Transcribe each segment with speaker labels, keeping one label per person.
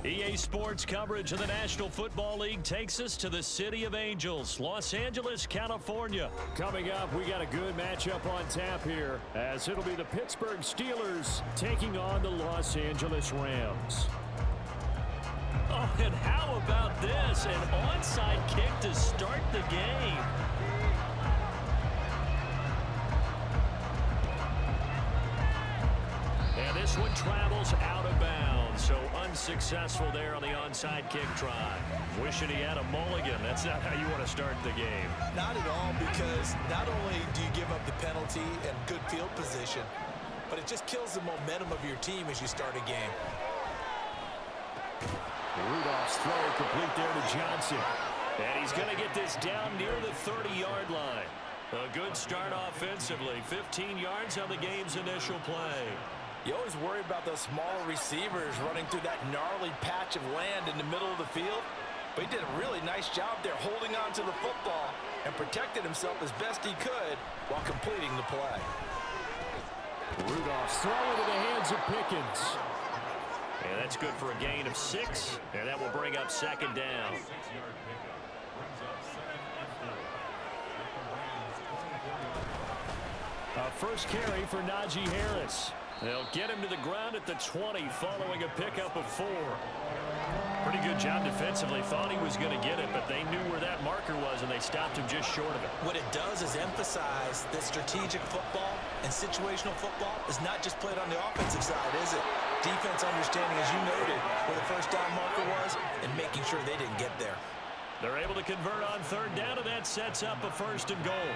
Speaker 1: EA Sports coverage of the National Football League takes us to the City of Angels, Los Angeles, California.
Speaker 2: Coming up, we got a good matchup on tap here, as it'll be the Pittsburgh Steelers taking on the Los Angeles Rams.
Speaker 1: Oh, and how about this? An onside kick to start the game. And this one travels out of bounds, so unsuccessful there on the onside kick try. Wishing he had a mulligan. That's not how you want to start the game.
Speaker 3: Not at all, because not only do you give up the penalty and good field position, but it just kills the momentum of your team as you start a game.
Speaker 2: Rudolph's throw complete there to Johnson.
Speaker 1: And he's going to get this down near the 30-yard line. A good start offensively. 15 yards on the game's initial play.
Speaker 3: You always worry about those smaller receivers running through that gnarly patch of land in the middle of the field. But he did a really nice job there holding on to the football and protected himself as best he could while completing the play.
Speaker 2: Rudolph's throw into the hands of Pickens.
Speaker 1: And that's good for a gain of 6, and that will bring up second down.
Speaker 2: First carry for Najee Harris.
Speaker 1: They'll get him to the ground at the 20 following a pickup of 4. Pretty good job defensively. Thought he was going to get it, but they knew where that marker was, and they stopped him just short of it.
Speaker 3: What it does is emphasize that strategic football and situational football is not just played on the offensive side, is it? Defense understanding, as you noted, where the first down marker was and making sure they didn't get there.
Speaker 1: They're able to convert on third down, and that sets up a 1st and goal.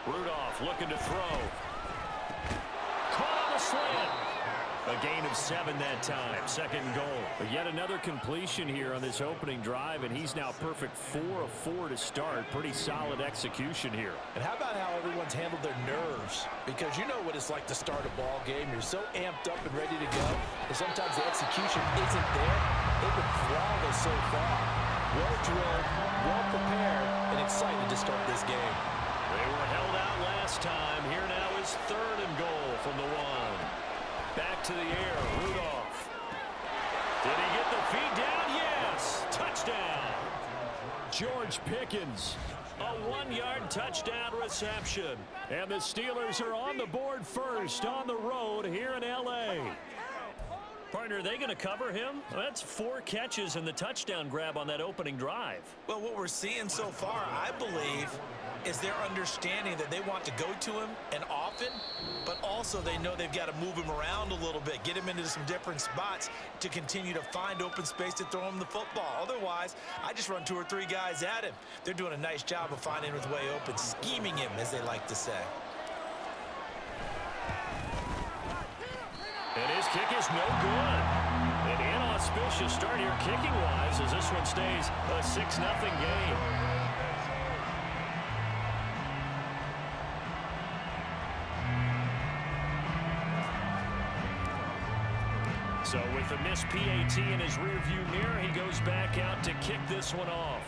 Speaker 1: Rudolph looking to throw. Caught on the slant. A gain of 7 that time. 2nd and goal.
Speaker 2: But yet another completion here on this opening drive, and he's now perfect 4 of 4 to start. Pretty solid execution here.
Speaker 3: And how about how everyone's handled their nerves? Because you know what it's like to start a ball game. You're so amped up and ready to go, and sometimes the execution isn't there. They've been flawless so far. Well drilled, well prepared, and excited to start this game.
Speaker 1: They were held out last time. Here now is 3rd and goal from the 1. Back to the air, Rudolph. Did he get the feed down? Yes! Touchdown!
Speaker 2: George Pickens.
Speaker 1: A 1-yard touchdown reception.
Speaker 2: And the Steelers are on the board first on the road here in L.A.
Speaker 1: Partner, are they going to cover him? Well, that's 4 catches and the touchdown grab on that opening drive.
Speaker 3: Well, what we're seeing so far, I believe, is their understanding that they want to go to him and often, but also they know they've got to move him around a little bit, get him into some different spots to continue to find open space to throw him the football. Otherwise, I just run 2 or 3 guys at him. They're doing a nice job of finding his way open, scheming him, as they like to say.
Speaker 1: And his kick is no good. An inauspicious start here kicking-wise as this one stays a 6-0 game. So with the missed PAT in his rearview mirror, he goes back out to kick this one off.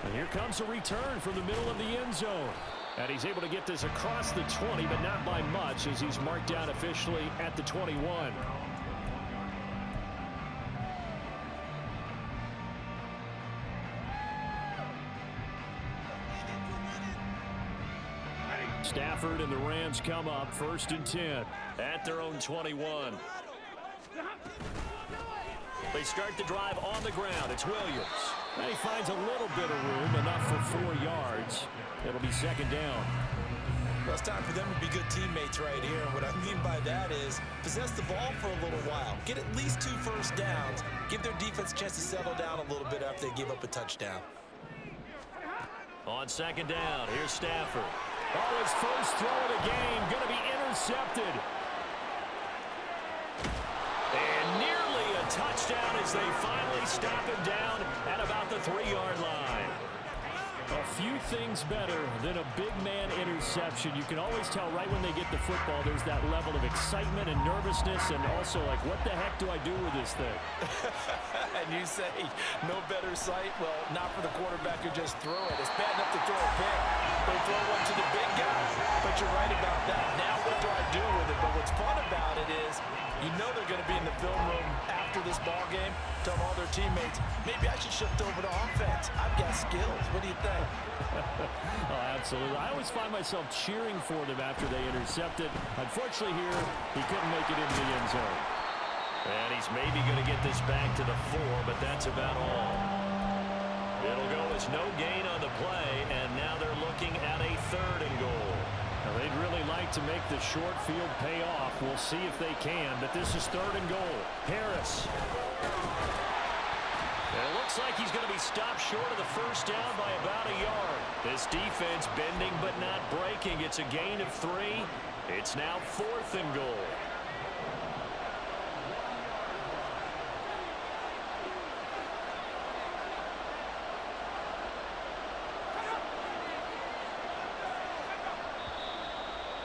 Speaker 2: And here comes a return from the middle of the end zone. And he's able to get this across the 20, but not by much, as he's marked down officially at the 21. Stafford and the Rams come up 1st and 10.
Speaker 1: At their own 21. They start the drive on the ground. It's Williams.
Speaker 2: And he finds a little bit of room, enough for 4 yards. It'll be 2nd down.
Speaker 3: Well, it's time for them to be good teammates right here. And what I mean by that is possess the ball for a little while. Get at least 2 first downs. Give their defense a chance to settle down a little bit after they give up a touchdown.
Speaker 1: On 2nd down, here's Stafford.
Speaker 2: Oh, his first throw of the game going to be intercepted.
Speaker 1: And nearly a touchdown as they finally stop him down at about the 3-yard line.
Speaker 2: A few things better than a big man interception. You can always tell right when they get the football, there's that level of excitement and nervousness, and also like, what the heck do I do with this thing?
Speaker 3: And you you say? No better sight? Well, not for the quarterback who just threw it. It's bad enough to throw a pick. They throw one to the big guy. But you're right about that. Now what do I do with it? But what's fun about it is you know they're going to be in the film room after this ball game, telling all their teammates, maybe I should shift over to offense. I've got skills. What do you think?
Speaker 2: Oh, absolutely. I always find myself cheering for them after they intercepted. Unfortunately here, he couldn't make it into the end zone.
Speaker 1: And he's maybe going to get this back to the 4, but that's about all. It'll go as no gain on the play, and now they're looking at a 3rd and goal.
Speaker 2: Now, they'd really like to make the short field pay off. We'll see if they can, but this is 3rd and goal. Harris.
Speaker 1: It looks like he's going to be stopped short of the first down by about a yard. This defense bending but not breaking. It's a gain of 3. It's now 4th and goal.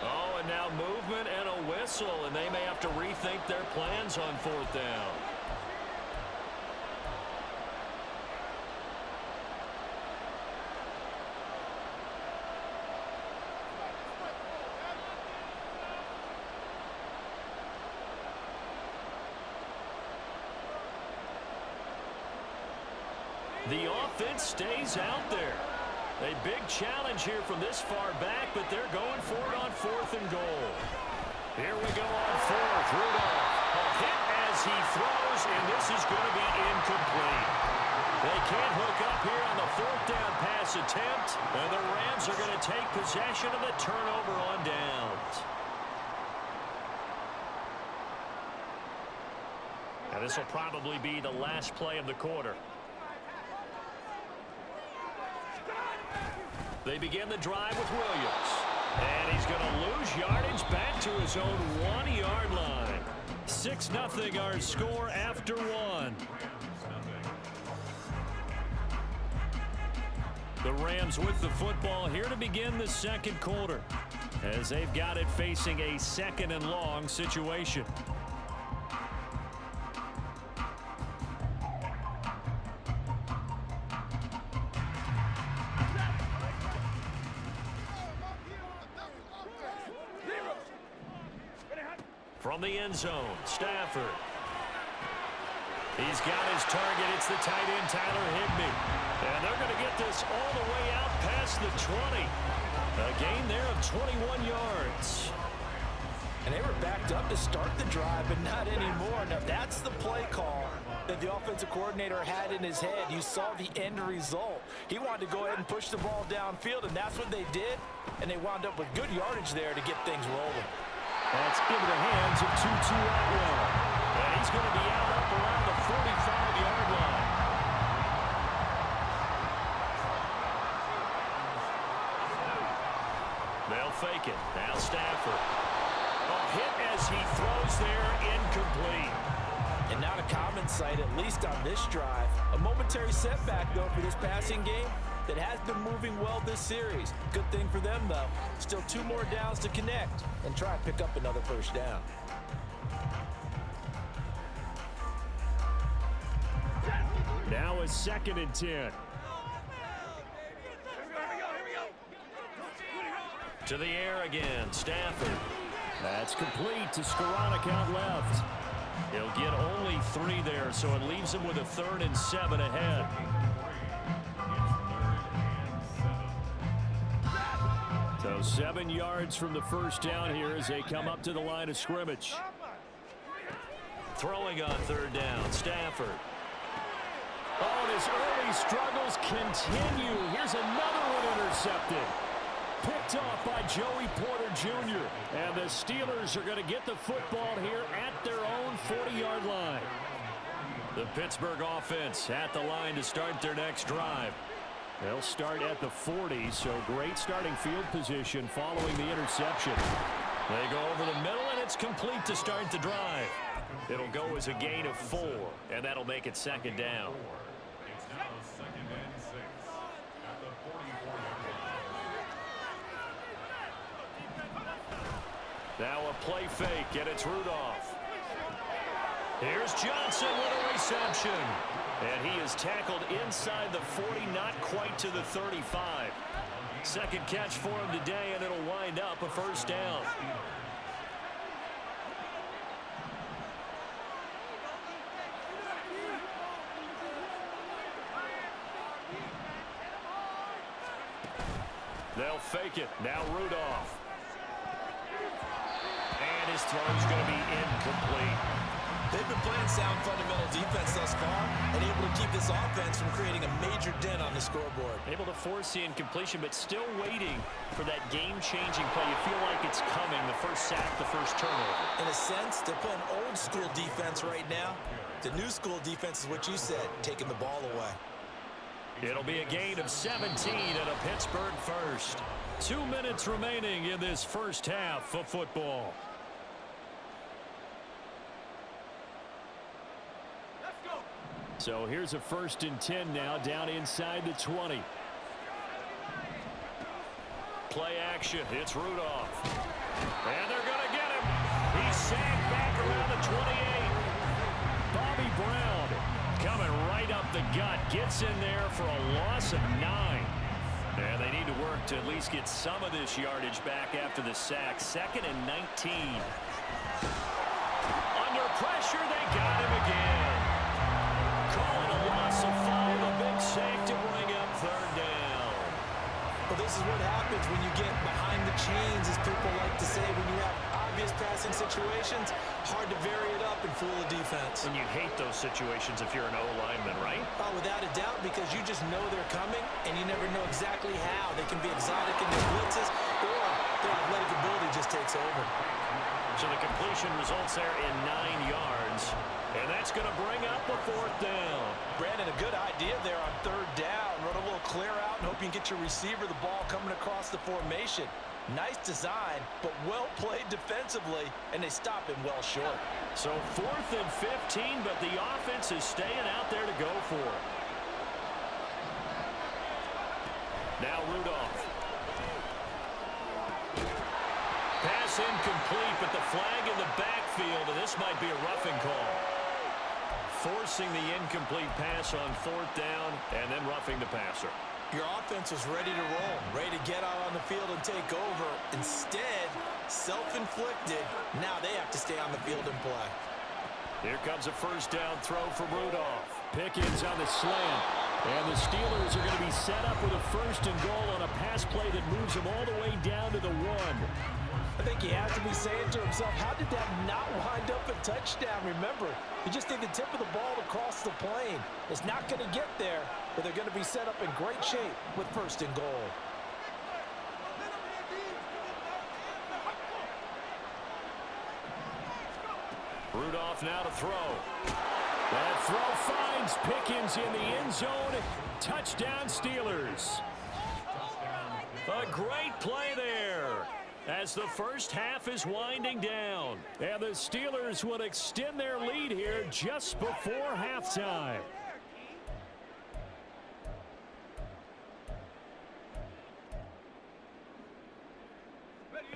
Speaker 1: Oh, and now movement and a whistle, and they may have to rethink their plans on 4th down. The offense stays out there. A big challenge here from this far back, but they're going for it on 4th and goal. Here we go on 4th. Rudolph. A hit as he throws, and this is going to be incomplete. They can't hook up here on the 4th down pass attempt, and the Rams are going to take possession of the turnover on downs. Now this will probably be the last play of the quarter. They begin the drive with Williams. And he's going to lose yardage back to his own 1-yard line. 6-0 our score after 1. The Rams with the football here to begin the 2nd quarter, as they've got it facing a 2nd and long situation. From the end zone, Stafford. He's got his target. It's the tight end, Tyler Higbee. And they're going to get this all the way out past the 20. A gain there of 21 yards.
Speaker 3: And they were backed up to start the drive, but not anymore. Now, that's the play call that the offensive coordinator had in his head. You saw the end result. He wanted to go ahead and push the ball downfield, and that's what they did. And they wound up with good yardage there to get things rolling.
Speaker 2: That's into the hands of Tutu Atwell.
Speaker 1: And he's going to be out up around the 45-yard line. They'll fake it. Now Stafford. A hit as he throws there, incomplete.
Speaker 3: And not a common sight, at least on this drive. A momentary setback, though, for this passing game that has been moving well this series. Good thing for them, though. Still 2 more downs to connect and try and pick up another first down.
Speaker 2: Now a 2nd and 10.
Speaker 1: To the air again, Stafford.
Speaker 2: That's complete to Skoranek out left.
Speaker 1: He'll get only 3 there, so it leaves him with a 3rd and 7 ahead.
Speaker 2: So 7 yards from the first down here as they come up to the line of scrimmage.
Speaker 1: Throwing on 3rd down, Stafford.
Speaker 2: Oh, and his early struggles continue. Here's another one intercepted. Picked off by Joey Porter Jr. And the Steelers are going to get the football here at their own 40-yard line.
Speaker 1: The Pittsburgh offense at the line to start their next drive.
Speaker 2: They'll start at the 40, so great starting field position following the interception.
Speaker 1: They go over the middle, and it's complete to start the drive. It'll go as a gain of 4, and that'll make it 2nd down.
Speaker 4: It's now 2nd and 6 at the 44.
Speaker 1: Now a play fake, and it's Rudolph. Here's Johnson with a reception.
Speaker 2: And he is tackled inside the 40, not quite to the 35. Second catch for him today, and it'll wind up a first down. They'll fake it. Now Rudolph. And his throw's going to be incomplete.
Speaker 3: They've been playing sound fundamental defense thus far and able to keep this offense from creating a major dent on the scoreboard.
Speaker 2: Able to force the incompletion, but still waiting for that game-changing play. You feel like it's coming, the first sack, the first turnover.
Speaker 3: In a sense, they're playing old-school defense right now. The new-school defense is what you said, taking the ball away.
Speaker 2: It'll be a gain of 17 and a Pittsburgh first. 2 minutes remaining in this first half of football. So here's a 1st and 10 now, down inside the 20. Play action. It's Rudolph. And they're going to get him. He's sacked back around the 28. Bobby Brown coming right up the gut. Gets in there for a loss of 9. And they need to work to at least get some of this yardage back after the sack. 2nd and 19. Under pressure, they got him again. Calling a loss of 5, a big sack to bring up 3rd down.
Speaker 3: Well, this is what happens when you get behind the chains, as people like to say. When you have obvious passing situations, hard to vary it up and fool the defense.
Speaker 2: And you hate those situations if you're an O-lineman, right?
Speaker 3: Oh, without a doubt, because you just know they're coming, and you never know exactly how. They can be exotic in their blitzes, or their athletic ability just takes over.
Speaker 2: So the completion results there in 9 yards. And that's going to bring up a 4th down.
Speaker 3: Brandon, a good idea there on 3rd down. Run a little clear out and hope you can get your receiver the ball coming across the formation. Nice design, but well played defensively, and they stop him well short.
Speaker 2: So 4th and 15, but the offense is staying out there to go for it. Now Rudolph. Pass incomplete, but the flag in the backfield, and this might be a roughing call. Forcing the incomplete pass on 4th down, and then roughing the passer.
Speaker 3: Your offense was ready to roll, ready to get out on the field and take over. Instead, self-inflicted. Now they have to stay on the field and play.
Speaker 2: Here comes a 1st down throw for Rudolph. Pickens on the slant. And the Steelers are going to be set up with a 1st and goal on a pass play that moves them all the way down to the 1.
Speaker 3: I think he has to be saying to himself, how did that not wind up a touchdown? Remember, you just need the tip of the ball to cross the plane. It's not going to get there, but they're going to be set up in great shape with 1st and goal.
Speaker 2: Rudolph now to throw. That throw finds Pickens in the end zone. Touchdown Steelers. A great play there as the first half is winding down. And the Steelers will extend their lead here just before halftime.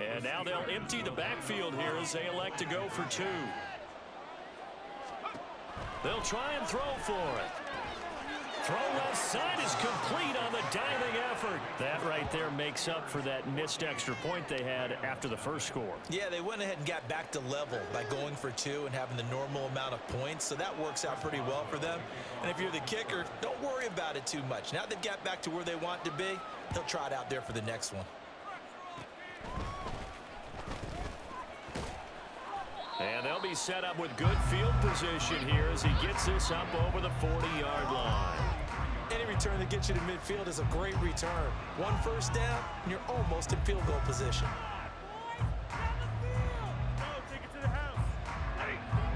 Speaker 2: And now they'll empty the backfield here as they elect to go for 2. They'll try and throw for it. Throw left side is complete on the diving effort. That right there makes up for that missed extra point they had after the first score.
Speaker 3: Yeah, they went ahead and got back to level by going for 2 and having the normal amount of points, so that works out pretty well for them. And if you're the kicker, don't worry about it too much. Now they've got back to where they want to be, they'll try it out there for the next one.
Speaker 2: And they'll be set up with good field position here as he gets this up over the 40-yard line.
Speaker 3: Any return that gets you to midfield is a great return. 1 1st down, and you're almost in field goal position.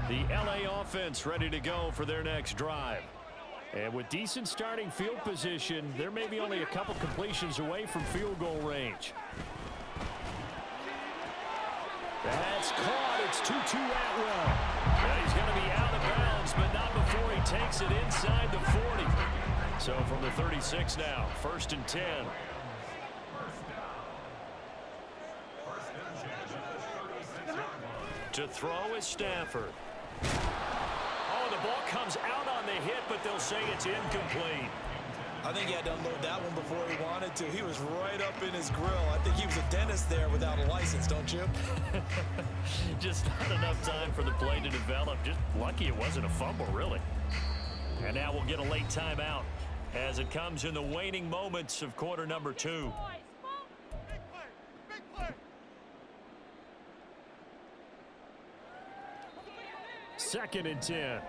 Speaker 2: The LA offense ready to go for their next drive. And with decent starting field position, there may be only a couple completions away from field goal range. That's caught. It's Tutu Atwell. And he's going to be out of bounds, but not before he takes it inside the 40. So from the 36 now, 1st and 10. To throw is Stafford. Oh, the ball comes out on the hit, but they'll say it's incomplete.
Speaker 3: I think he had to unload that one before he wanted to. He was right up in his grill. I think he was a dentist there without a license, don't you?
Speaker 2: Just not enough time for the play to develop. Just lucky it wasn't a fumble, really. And now we'll get a late timeout as it comes in the waning moments of quarter number 2. Second and 10.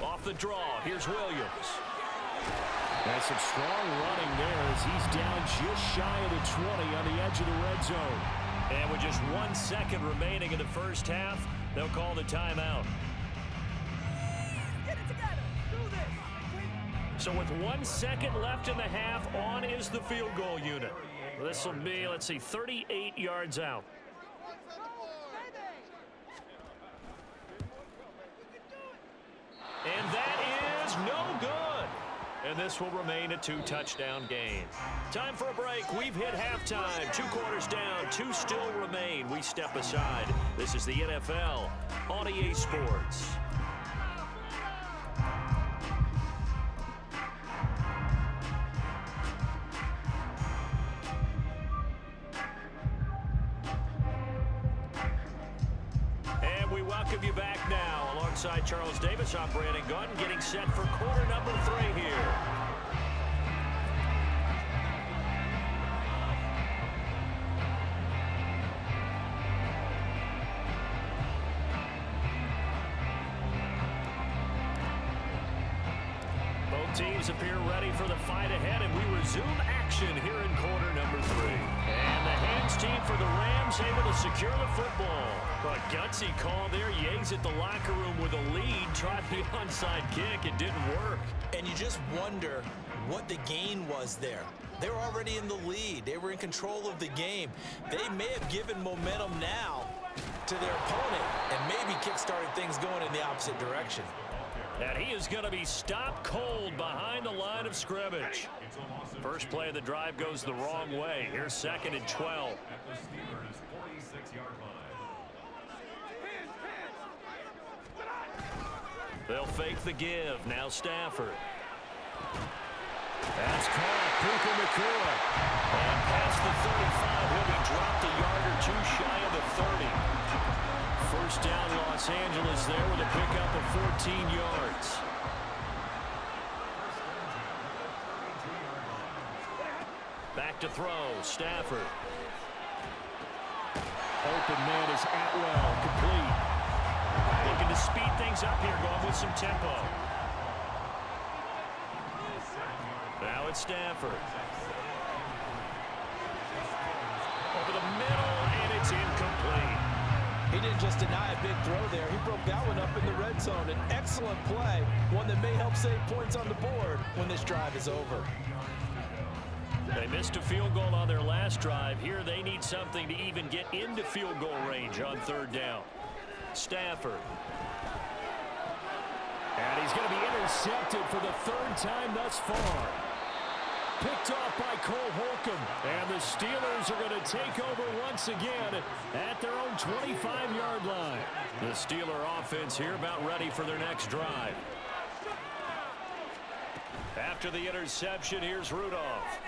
Speaker 2: Off the draw, here's Williams. That's some strong running there as he's down just shy of the 20 on the edge of the red zone. And with just 1 second remaining in the first half, they'll call the timeout.
Speaker 5: Get it together. Do this.
Speaker 2: So with 1 second left in the half, on is the field goal unit. This will be, let's see, 38 yards out. And that is no good. And this will remain a 2-touchdown game. Time for a break. We've hit halftime. 2 quarters down. 2 still remain. We step aside. This is the NFL on EA Sports. Welcome you back now. Alongside Charles Davis, I'm Brandon Gunn, getting set for quarter number 3 here. Both teams appear ready for the fight ahead, and we resume action here in quarter number 3. And the hands team for the Rams able to secure the football. A gutsy call there. You exit the locker room with a lead. Tried the onside kick. It didn't work.
Speaker 3: And you just wonder what the gain was there. They were already in the lead. They were in control of the game. They may have given momentum now to their opponent and maybe kick-started things going in the opposite direction.
Speaker 2: And he is going to be stopped cold behind the line of scrimmage. First play of the drive goes the wrong way. Here's 2nd and 12.
Speaker 4: At the Steelers' 46-yard line.
Speaker 2: They'll fake the give. Now Stafford. That's caught. Puka Nacua. And past the 35, he'll be dropped a yard or 2 shy of the 30. First down, Los Angeles there with a pickup of 14 yards. Back to throw. Stafford. Open man is Atwell. Complete. Looking to speed things up here, going with some tempo. Now it's Stafford. Over the middle, and it's incomplete.
Speaker 3: He didn't just deny a big throw there. He broke that one up in the red zone. An excellent play, one that may help save points on the board when this drive is over.
Speaker 2: They missed a field goal on their last drive. Here they need something to even get into field goal range on 3rd down. Stafford. And he's going to be intercepted for the 3rd time thus far. Picked off by Cole Holcomb. And the Steelers are going to take over once again at their own 25-yard line. The Steeler offense here about ready for their next drive. After the interception, here's Rudolph.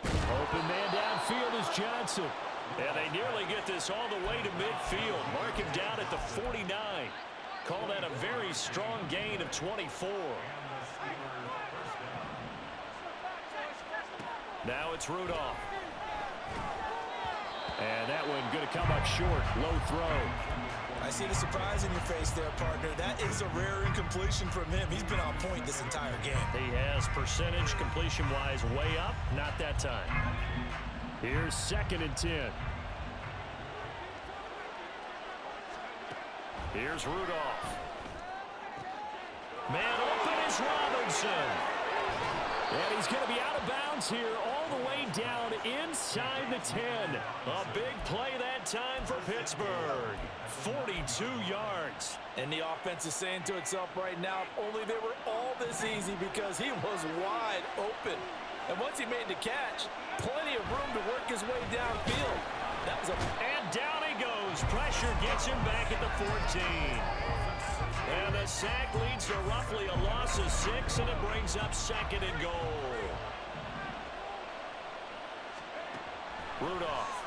Speaker 2: Open man downfield is Johnson. And they nearly get this all the way to midfield. Mark him down at the 49. Call that a very strong gain of 24. Now it's Rudolph. And that one going to come up short. Low throw.
Speaker 3: I see the surprise in your face there, partner. That is a rare incompletion from him. He's been on point this entire game.
Speaker 2: He has percentage completion-wise way up. Not that time. Here's 2nd and 10. Here's Rudolph. Man open is Robinson. And he's going to be out of bounds here all the way down inside the 10. A big play that time for Pittsburgh. 42 yards.
Speaker 3: And the offense is saying to itself right now, if only they were all this easy, because he was wide open. And once he made the catch, plenty of room to work his way downfield. That was
Speaker 2: And down he goes
Speaker 1: His pressure gets him back at the 14. And the sack leads to roughly a loss of 6, and it brings up 2nd and goal. Rudolph.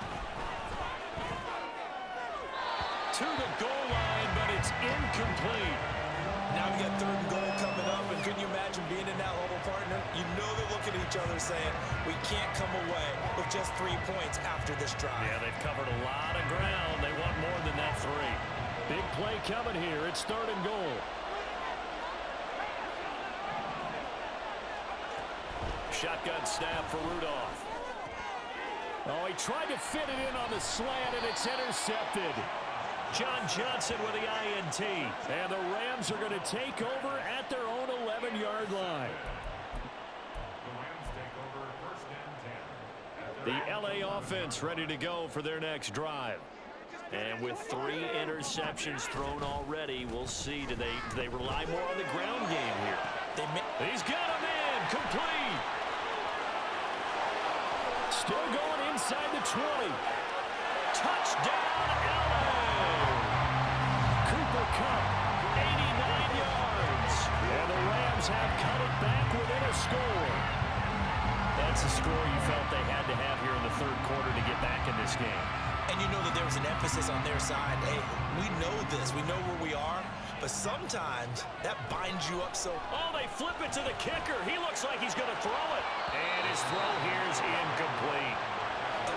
Speaker 1: To the goal line, but it's incomplete.
Speaker 3: Now we got 3rd and goal coming up, and can you imagine being in that level, partner? You know they're looking at each other saying, we can't come away with just 3 points after this drive.
Speaker 1: Yeah, they've covered a lot of ground. They want more than that 3.
Speaker 2: Big play coming here. It's 3rd and goal.
Speaker 1: Shotgun snap for Rudolph.
Speaker 2: Oh, he tried to fit it in on the slant, and it's intercepted.
Speaker 1: John Johnson with the INT.
Speaker 2: And the Rams are going to take over at their own 11-yard line.
Speaker 1: The LA offense ready to go for their next drive. And with 3 interceptions thrown already, we'll see. Do they rely more on the ground game here? He's got a man complete.
Speaker 2: Still going inside the 20.
Speaker 1: Touchdown, LA!
Speaker 2: Cooper Kupp,
Speaker 1: 89 yards.
Speaker 2: and the Rams have cut it back within a score.
Speaker 1: That's a score you felt they had to have here in the 3rd quarter to get back in this game.
Speaker 3: And you know that there was an emphasis on their side. Hey, we know this. We know where we are. But sometimes that binds you up so...
Speaker 1: Oh, they flip it to the kicker. He looks like he's going to throw it. And his throw here is incomplete.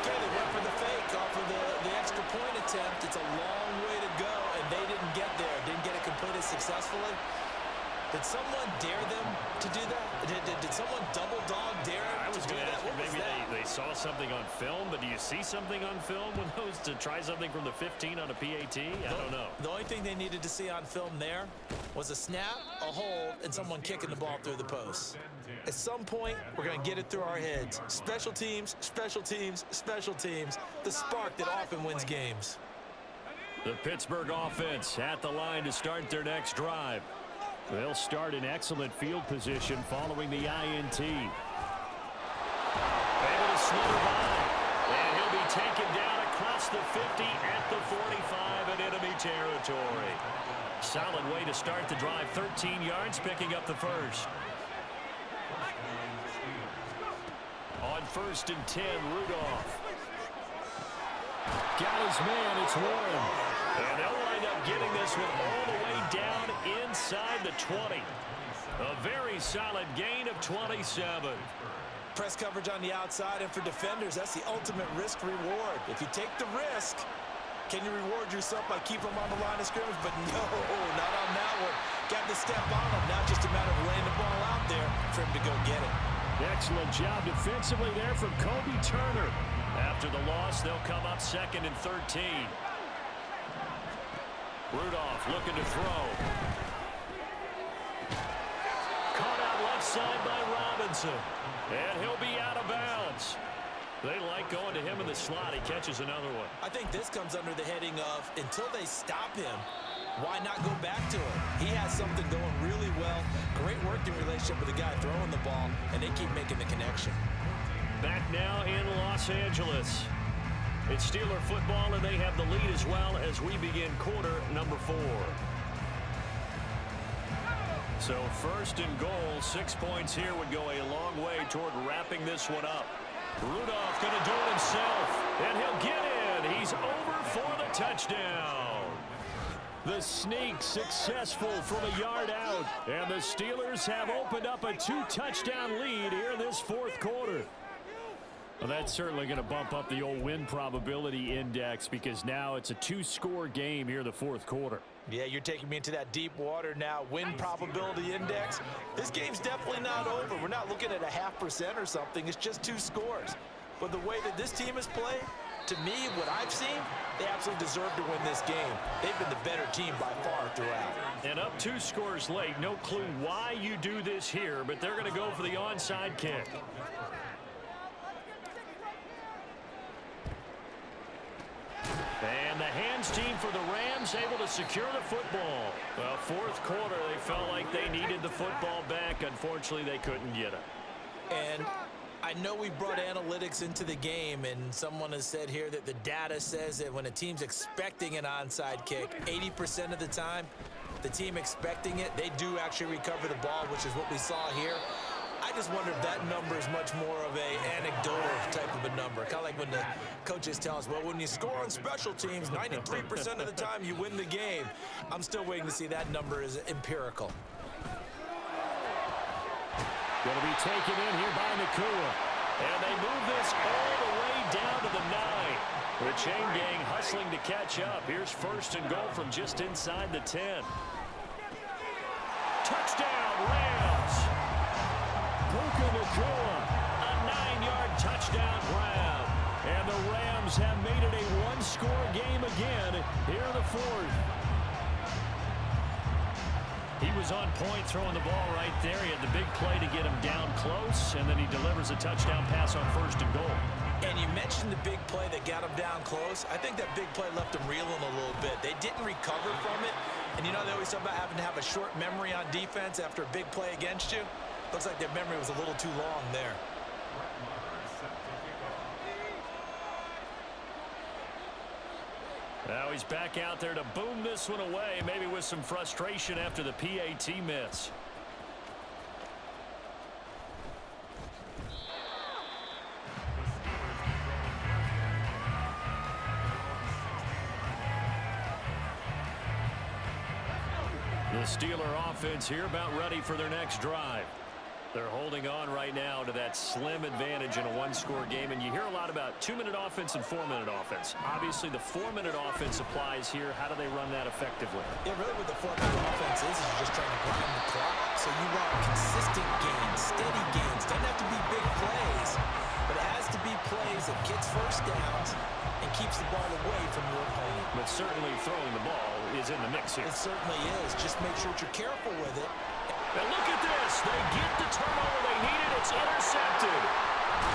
Speaker 3: Okay, they went for the fake off of the extra point attempt. It's a long way to go, and they didn't get there. Didn't get it completed successfully. Did someone dare them to do that? Did someone double dog dare them to do that? What was
Speaker 1: Maybe
Speaker 3: that?
Speaker 1: they saw something on film, but do you see something on film when those to try something from the 15 on a PAT? I don't know.
Speaker 3: The only thing they needed to see on film there was a snap, a hold, and someone kicking the ball through the post. At some point, we're going to get it through our heads. Special teams, special teams, special teams. The spark that often wins games.
Speaker 1: The Pittsburgh offense at the line to start their next drive.
Speaker 2: They'll start in excellent field position following the INT.
Speaker 1: Able to slither by. And he'll be taken down across the 50 at the 45 in enemy territory. Solid way to start the drive. 13 yards, picking up the first. On 1st and 10, Rudolph.
Speaker 2: Got his man, it's Warren.
Speaker 1: And they'll wind up getting this one all the way down inside the 20. A very solid gain of 27.
Speaker 3: Press coverage on the outside, and for defenders, that's the ultimate risk-reward. If you take the risk, can you reward yourself by keeping them on the line of scrimmage? But no, not on that one. Got to step on them. Now just a matter of laying the ball out there for him to go get it.
Speaker 2: Excellent job defensively there from Kobe Turner.
Speaker 1: After the loss, they'll come up 2nd and 13. Rudolph looking to throw. Caught out left side by Robinson. And he'll be out of bounds. They like going to him in the slot. He catches another one.
Speaker 3: I think this comes under the heading of, until they stop him, why not go back to him? He has something going really well. Great working relationship with the guy throwing the ball, and they keep making the connection.
Speaker 1: Back now in Los Angeles. It's Steeler football, and they have the lead as well as we begin quarter number 4. So 1st and goal, 6 points here would go a long way toward wrapping this one up. Rudolph going to do it himself, and he'll get in. He's over for the touchdown.
Speaker 2: The sneak successful from a yard out, and the Steelers have opened up a 2-touchdown lead here in this 4th quarter. Well, that's certainly going to bump up the old win probability index, because now it's a 2-score game here in the 4th quarter.
Speaker 3: Yeah, you're taking me into that deep water now. Win probability index. This game's definitely not over. We're not looking at a 0.5% or something. It's just 2 scores. But the way that this team has played, to me, what I've seen, they absolutely deserve to win this game. They've been the better team by far throughout.
Speaker 1: And up 2 scores late. No clue why you do this here, but they're going to go for the onside kick. And the hands team for the Rams able to secure the football. Well, 4th quarter, they felt like they needed the football back. Unfortunately, they couldn't get it.
Speaker 3: And I know we brought analytics into the game, and someone has said here that the data says that when a team's expecting an onside kick, 80% of the time, the team expecting it, they do actually recover the ball, which is what we saw here. I just wonder if that number is much more of a anecdotal type of a number. Kind of like when the coaches tell us, well, when you score on special teams, 93% of the time you win the game. I'm still waiting to see that number is empirical.
Speaker 2: Going to be taken in here by Nakua.
Speaker 1: And they move this all the way down to the 9. The chain gang hustling to catch up. Here's first and goal from just inside the 10. Touchdown, Rams.
Speaker 2: Puka Nakua.
Speaker 1: A 9-yard touchdown grab.
Speaker 2: And the Rams have made it a one-score game again here in the fourth.
Speaker 1: He was on point throwing the ball right there. He had the big play to get him down close, and then he delivers a touchdown pass on first and goal.
Speaker 3: And you mentioned the big play that got him down close. I think that big play left him reeling a little bit. They didn't recover from it. And you know, they always talk about having to have a short memory on defense after a big play against you. Looks like their memory was a little too long there.
Speaker 1: Now he's back out there to boom this one away, maybe with some frustration after the PAT miss. The Steeler offense here about ready for their next drive. They're holding on right now to that slim advantage in a one-score game, and you hear a lot about 2-minute offense and 4-minute offense. Obviously, the 4-minute offense applies here. How do they run that effectively?
Speaker 3: Yeah, really what the 4-minute offense is you're just trying to grind the clock. So you want consistent gains, steady gains. Doesn't have to be big plays, but it has to be plays that gets first downs and keeps the ball away from your opponent.
Speaker 1: But certainly throwing the ball is in the mix here.
Speaker 3: It certainly is. Just make sure that you're careful with it.
Speaker 1: And look at this. They get the turnover they needed. It's intercepted.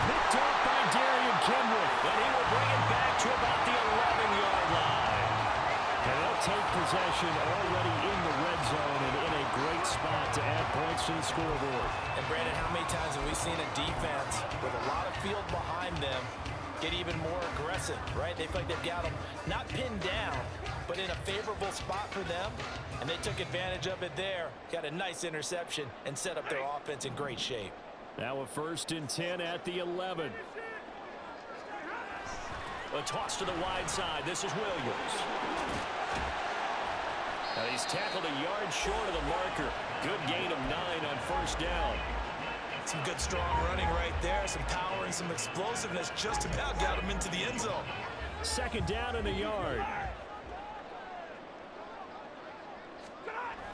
Speaker 2: Picked off by Darian Kendrick.
Speaker 1: And he will bring it back to about the 11-yard line.
Speaker 2: And they'll take possession already in the red zone and in a great spot to add points to the scoreboard.
Speaker 3: And Brandon, how many times have we seen a defense with a lot of field behind them get even more aggressive, right? They feel like they've got them not pinned down, but in a favorable spot for them. And they took advantage of it there. Got a nice interception and set up their offense in great shape.
Speaker 2: Now a 1st and 10 at the 11.
Speaker 1: A toss to the wide side. This is Williams. And he's tackled a yard short of the marker. Good gain of 9 on first down.
Speaker 3: Some good strong running right there. Some power and some explosiveness just about got him into the end zone.
Speaker 2: 2nd down and a yard.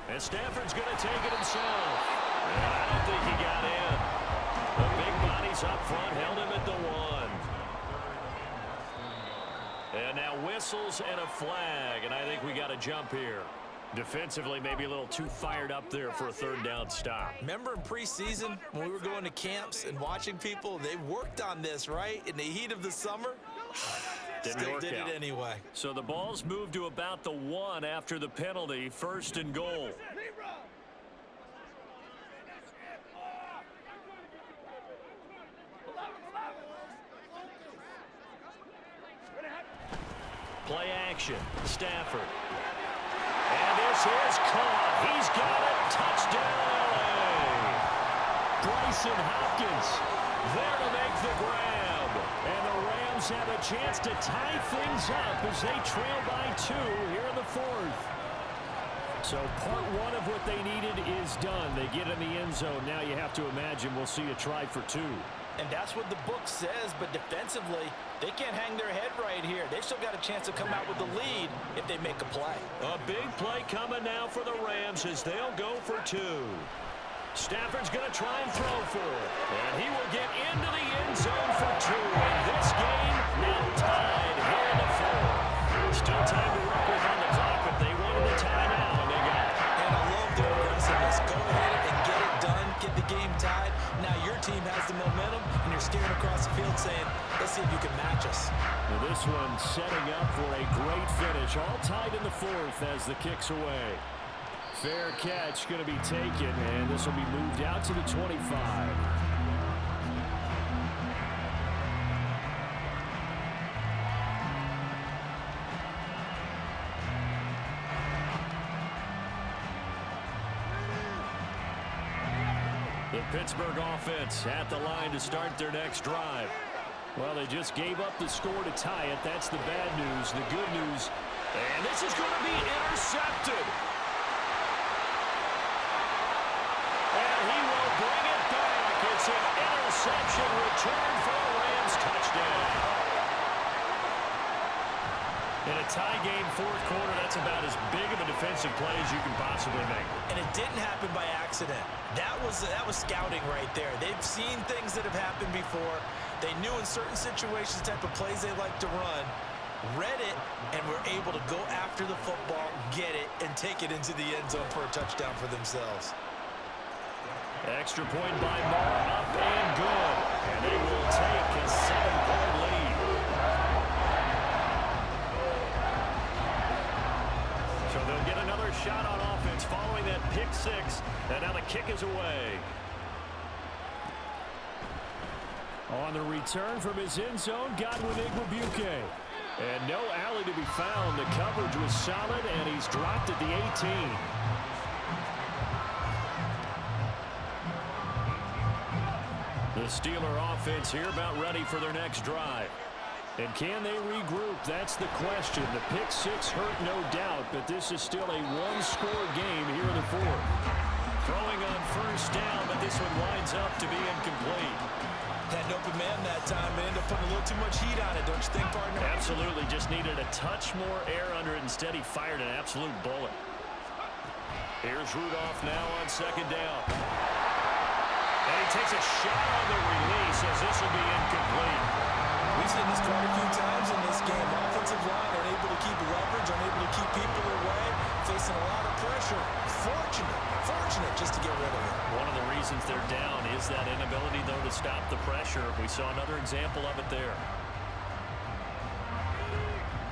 Speaker 1: And Stafford's going to take it himself. And I don't think he got in. The big bodies up front held him at the 1. And now whistles and a flag. And I think we got a jump here. Defensively, maybe a little too fired up there for a 3rd down stop.
Speaker 3: Remember in preseason when we were going to camps and watching people, they worked on this, right? In the heat of the summer. Still did it anyway.
Speaker 1: So the ball's moved to about the 1 after the penalty. 1st and goal. Play action. Stafford. And this is caught. He's got it. Touchdown, LA.
Speaker 2: Bryson Hopkins
Speaker 1: There to make the grab.
Speaker 2: and the Rams have a chance to tie things up as they trail by 2 here in the 4th. So part 1 of what they needed is done. They get in the end zone. Now you have to imagine we'll see a try for 2.
Speaker 3: And that's what the book says, but defensively, they can't hang their head right here. They've still got a chance to come out with the lead if they make a play.
Speaker 1: A big play coming now for the Rams as they'll go for 2. Stafford's going to try and throw for it. And he will get into the end zone for 2. And this game now tied here in the 4th. Still time to work with on the clock, but they wanted a timeout, and they got it.
Speaker 3: And I love their aggressiveness. Go ahead and get it done, get the game tied. Now your team has the momentum, and you're staring across the field saying, let's see if you can match us.
Speaker 2: Now this one setting up for a great finish. All tied in the 4th as the kick's away. Fair catch going to be taken, and this will be moved out to the 25. The Pittsburgh offense at the line to start their next drive. Well, they just gave up the score to tie it. That's the bad news. The good news, and this is going to be intercepted. And he will bring it back. It's an interception return for a Rams touchdown. In a tie game, fourth quarter, that's about as big of a defensive play as you can possibly make.
Speaker 3: And it didn't happen by accident. That was scouting right there. They've seen things that have happened before. They knew in certain situations the type of plays they like to run, read it, and were able to go after the football, get it, and take it into the end zone for a touchdown for themselves.
Speaker 2: Extra point by Moore, up and good. And they will take a 7-point lead. So they'll get another shot on offense following that pick six. And now the kick is away. On the return from his end zone, Godwin Igwebuike. And no alley to be found. The coverage was solid, and he's dropped at the 18. The Steeler offense here about ready for their next drive. And can they regroup? That's the question. The pick six hurt, no doubt, but this is still a one-score game here in the fourth. Throwing on first down, but this one winds up to be incomplete.
Speaker 3: Had an open man that time, but ended up putting a little too much heat on it, don't you think, partner?
Speaker 2: Absolutely. Just needed a touch more air under it. Instead, he fired an absolute bullet. Here's Rudolph now on second down. And he takes a shot on the release as this will be incomplete.
Speaker 3: We've seen this quite a few times in this game. Offensive line unable to keep leverage, unable to keep people away, facing a lot of pressure. Fortunate just to get rid of it.
Speaker 2: One of the reasons they're down is that inability, though, to stop the pressure. We saw another example of it there.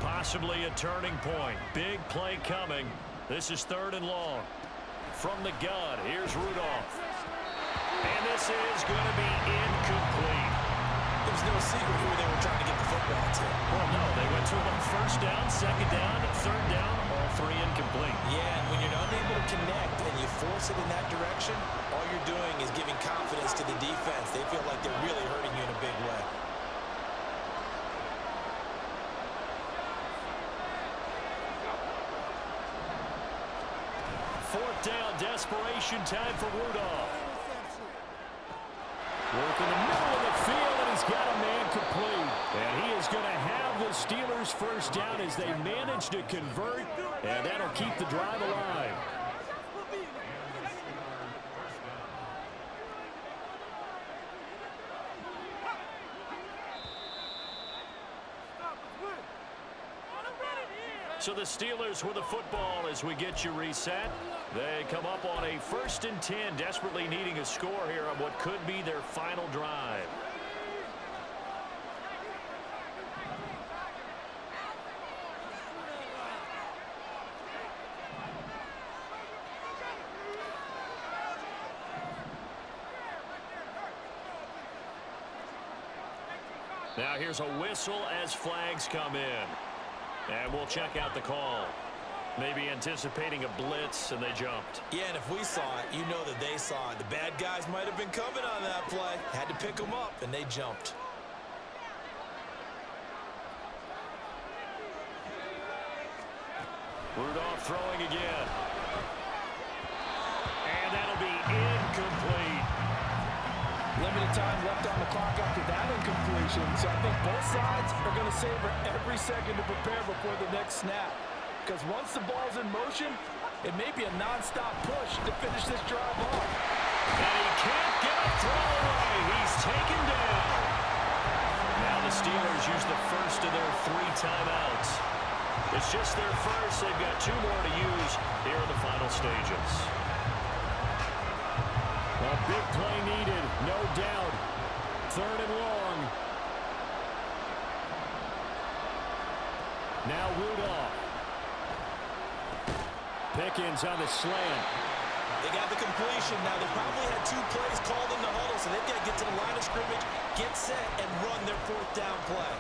Speaker 2: Possibly a turning point. Big play coming. This is third and long. From the gun, here's Rudolph. And this is going to be incomplete.
Speaker 3: There was no secret who they were trying to get the football to.
Speaker 2: Well, no, they went to him first down, second down, third down, all three incomplete.
Speaker 3: Yeah, and when you're unable to connect and you force it in that direction, all you're doing is giving confidence to the defense. They feel like they're really hurting you in a big way.
Speaker 2: Fourth down, desperation time for Rudolph. Work in the middle of the field, and he's got a man complete. And he is going to have the Steelers first down as they manage to convert, and that'll keep the drive alive. So the Steelers with the football as we get you reset. They come up on a 1st and 10, desperately needing a score here on what could be their final drive. Now here's a whistle as flags come in. And we'll check out the call. Maybe anticipating a blitz, and they jumped.
Speaker 3: Yeah, and if we saw it, you know that they saw it. The bad guys might have been coming on that play. Had to pick them up, and they jumped.
Speaker 2: Rudolph throwing again. And that'll be incomplete.
Speaker 6: Limited time left on the clock after that incompletion. So I think both sides are going to savor every second to prepare before the next snap. Because once the ball's in motion, it may be a non-stop push to finish this drive off.
Speaker 2: And he can't get a throw away. He's taken down. Now the Steelers use the first of their 3 timeouts. It's just their first. They've got 2 more to use here in the final stages. A big play needed, no doubt. 3rd and long. Now Rudolph. Pickens on the slant.
Speaker 3: They got the completion. Now, they probably had 2 plays called in the huddle, so they've got to get to the line of scrimmage, get set, and run their 4th down play.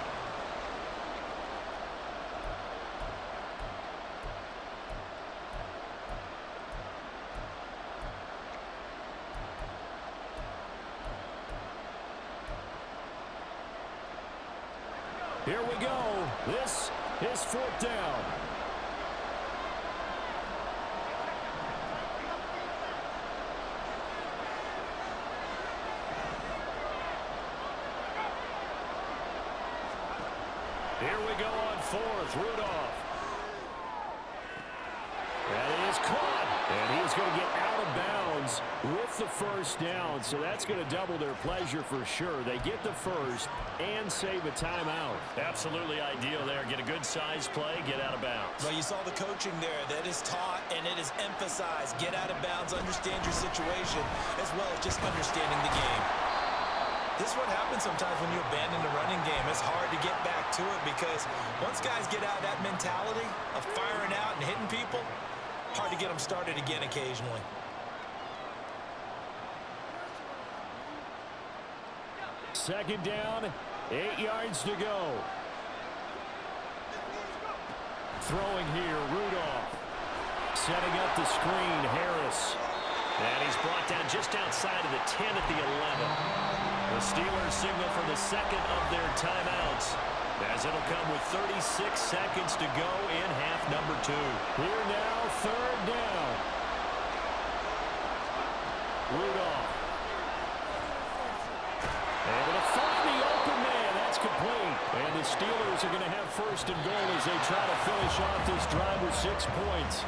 Speaker 2: Here we go. This is fourth down. Here we go on fourth. Rudolph. That is caught. And he's going to get out of bounds with the first down. So that's going to double their pleasure for sure. They get the first and save a timeout.
Speaker 1: Absolutely ideal there. Get a good size play, get out of bounds.
Speaker 3: Well, you saw the coaching there. That is taught and it is emphasized. Get out of bounds, understand your situation, as well as just understanding the game. This is what happens sometimes when you abandon the running game. It's hard to get back to it because once guys get out of that mentality of firing out and hitting people, hard to get them started again occasionally.
Speaker 2: Second down, 8 yards to go. Throwing here, Rudolph. Setting up the screen, Harris.
Speaker 1: And he's brought down just outside of the 10 at the 11. The Steelers signal for the second of their timeouts, as it'll come with 36 seconds to go in half number 2.
Speaker 2: Here now, third down. Rudolph. Able to find the open man. That's complete. And the Steelers are going to have first and goal as they try to finish off this drive with 6 points.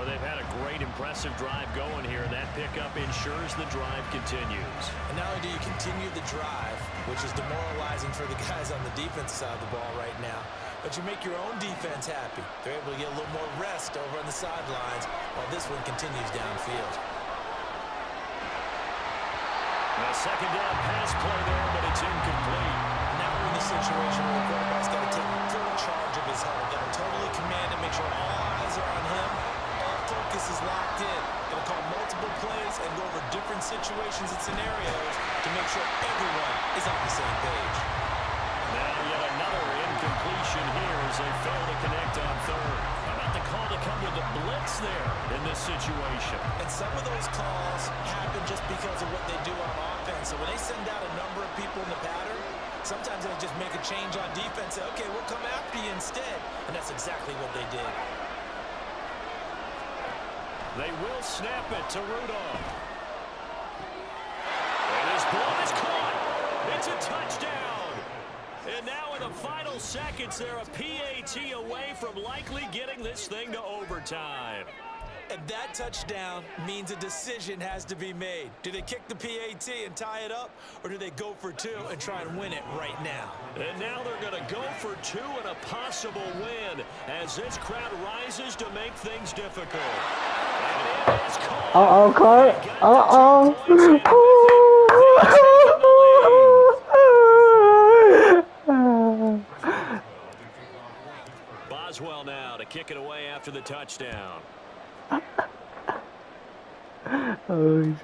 Speaker 1: Well, they've had a great, impressive drive going here, and that pickup ensures the drive continues.
Speaker 3: And not only do you continue the drive, which is demoralizing for the guys on the defensive side of the ball right now, but you make your own defense happy. They're able to get a little more rest over on the sidelines while this one continues downfield.
Speaker 1: A second down pass play there, but it's incomplete.
Speaker 3: Now we're in the situation where the quarterback's got to take full charge of his huddle, got to totally command and make sure all eyes are on him. Focus is locked in. Going to call multiple plays and go over different situations and scenarios to make sure everyone is on the same page.
Speaker 1: Now yet another incompletion here as they fail to connect on third. About the call to come with the blitz there in this situation.
Speaker 3: And some of those calls happen just because of what they do on offense. So when they send out a number of people in the pattern, sometimes they just make a change on defense. Say, okay, we'll come after you instead. And that's exactly what they did.
Speaker 1: They will snap it to Rudolph. And his ball is caught. It's a touchdown. And now in the final seconds, they're a PAT away from likely getting this thing to overtime.
Speaker 3: And that touchdown means a decision has to be made. Do they kick the PAT and tie it up, or do they go for 2 and try and win it right now?
Speaker 1: And now they're going to go for 2 and a possible win as this crowd rises to make things difficult. And it is called.
Speaker 7: Uh-oh, Clark. Uh-oh.
Speaker 1: Boswell now to kick it away after the touchdown.
Speaker 7: Oh, shit.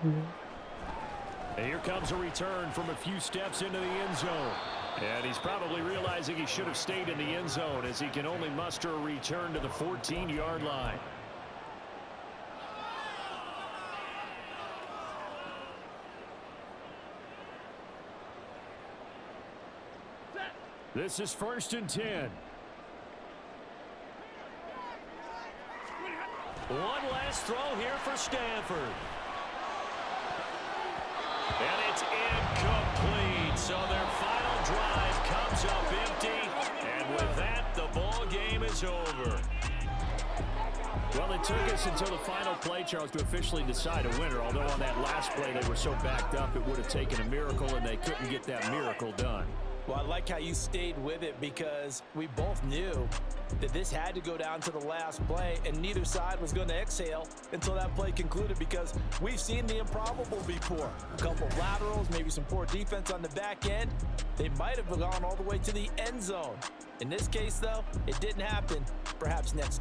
Speaker 2: And here comes a return from a few steps into the end zone. And he's probably realizing he should have stayed in the end zone as he can only muster a return to the 14-yard line. This is 1st and 10.
Speaker 1: One last throw here for Stanford. And it's incomplete. So their final drive comes up empty. And with that, the ball game is over.
Speaker 2: Well, it took us until the final play, Charles, to officially decide a winner. Although on that last play they were so backed up, it would have taken a miracle, and they couldn't get that miracle done.
Speaker 6: Well, I like how you stayed with it because we both knew that this had to go down to the last play, and neither side was going to exhale until that play concluded because we've seen the improbable before. A couple of laterals, maybe some poor defense on the back end. They might have gone all the way to the end zone. In this case, though, it didn't happen. Perhaps next